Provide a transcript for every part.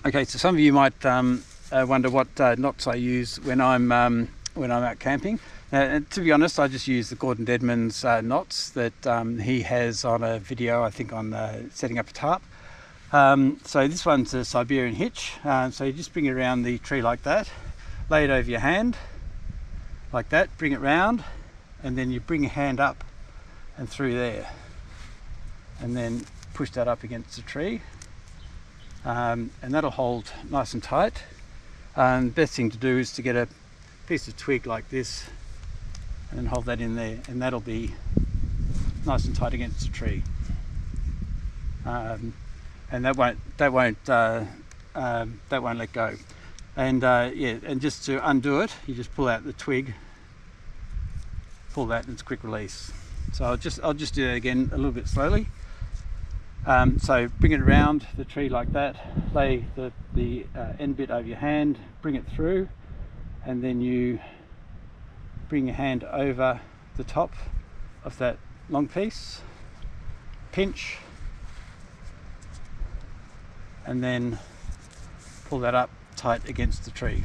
Okay, so some of you might wonder what knots I use when I'm out camping. To be honest, I just use the Gordon Dedman's knots that he has on a video, I think, on setting up a tarp. So this one's a Siberian Hitch. So you just bring it around the tree like that, lay it over your hand like that, bring it round, and then you bring your hand up and through there, and then push that up against the tree, and that'll hold nice and tight. Best thing to do is to get a piece of twig like this and then hold that in there, and that'll be nice and tight against the tree. And that won't let go. And yeah, and just to undo it, you just pull out the twig, pull that, and it's a quick release. So I'll just do that again a little bit slowly. So bring it around the tree like that, lay the end bit over your hand, bring it through, and then you bring your hand over the top of that long piece, pinch, and then pull that up tight against the tree.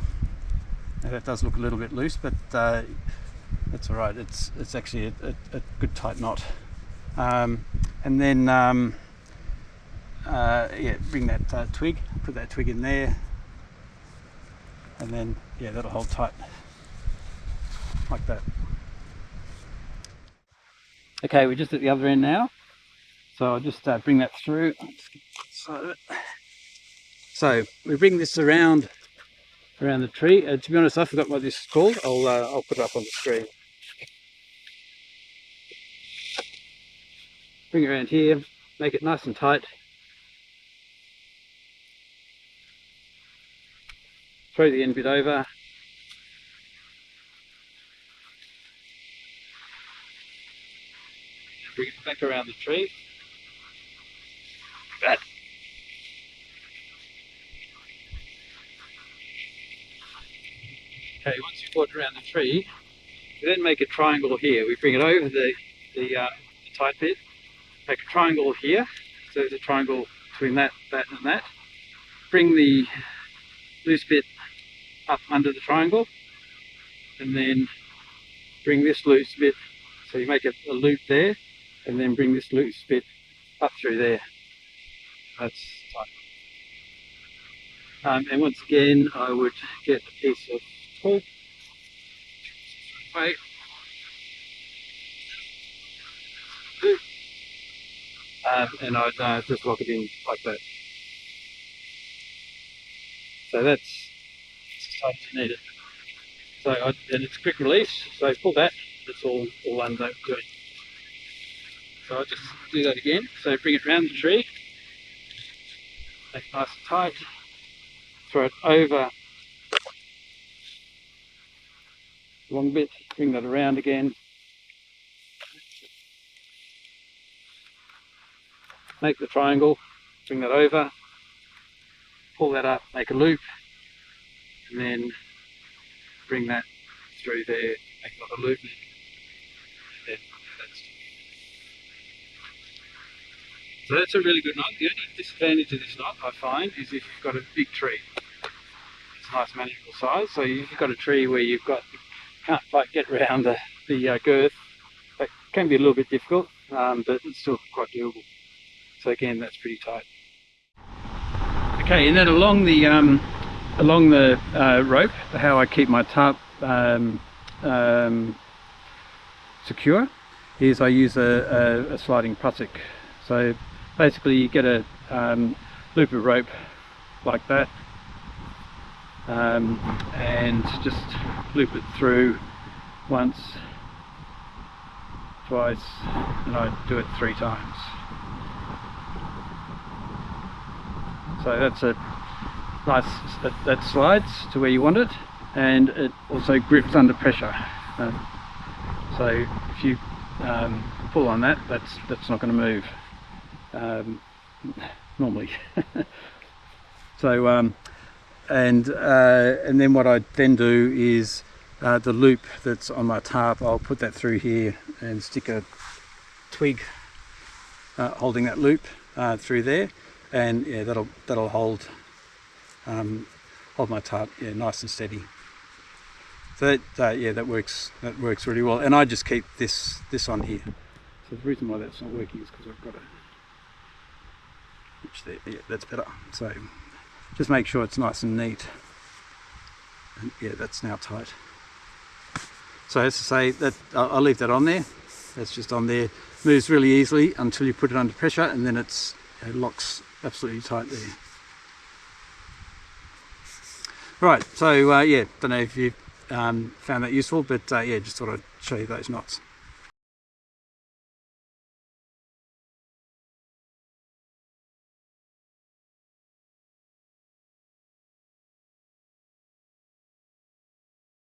Now that does look a little bit loose, but that's all right. It's actually a good tight knot. And then yeah, bring that twig, put that twig in there, and then yeah, that'll hold tight like that. Okay, we're just at the other end now, so I'll just bring that through. So we bring this around the tree. To be honest, I forgot what this is called. I'll put it up on the screen. Bring it around here, make it nice and tight. Throw the end bit over. Bring it back around the tree. Like that. Okay, once you've got it around the tree, we then make a triangle here. We bring it over the tight bit, make a triangle here. So there's a triangle between that, and that. Bring the loose bit up under the triangle, and then bring this loose bit, so you make a loop there, and then bring this loose bit up through there. That's tight. And once again, I would get a piece of twig, and I'd just lock it in like that. So that's as tight as you need it. So and it's a quick release, so pull that, it's all undone good. So I'll just do that again. So bring it round the tree, make it nice and tight, throw it over the long bit, bring that around again, make the triangle, bring that over, pull that up, make a loop, and then bring that through there, make another loop, and then so that's a really good knot. The only disadvantage of this knot, I find, is if you've got a big tree. It's a nice manageable size, so if you've got a tree where can't quite get around the girth, that can be a little bit difficult, but it's still quite doable. So again, that's pretty tight. Okay, and then along the rope, how I keep my tarp secure is I use a sliding prusik. So basically you get a loop of rope like that, and just loop it through once, twice, and I do it 3 times. So that's a nice, that slides to where you want it, and it also grips under pressure. So if you pull on that, that's not going to move normally. So and then what I then do is the loop that's on my tarp, I'll put that through here and stick a twig holding that loop through there, and yeah, that'll hold hold my tarp nice and steady. So that works really well. And I just keep this on here. So the reason why that's not working is because I've got a hitch there. Yeah, that's better. So just make sure it's nice and neat. And yeah, that's now tight. So as I say, that I'll leave that on there. That's just on there. Moves really easily until you put it under pressure, and then it locks absolutely tight there. Right, so don't know if you found that useful, but just thought I'd show you those knots.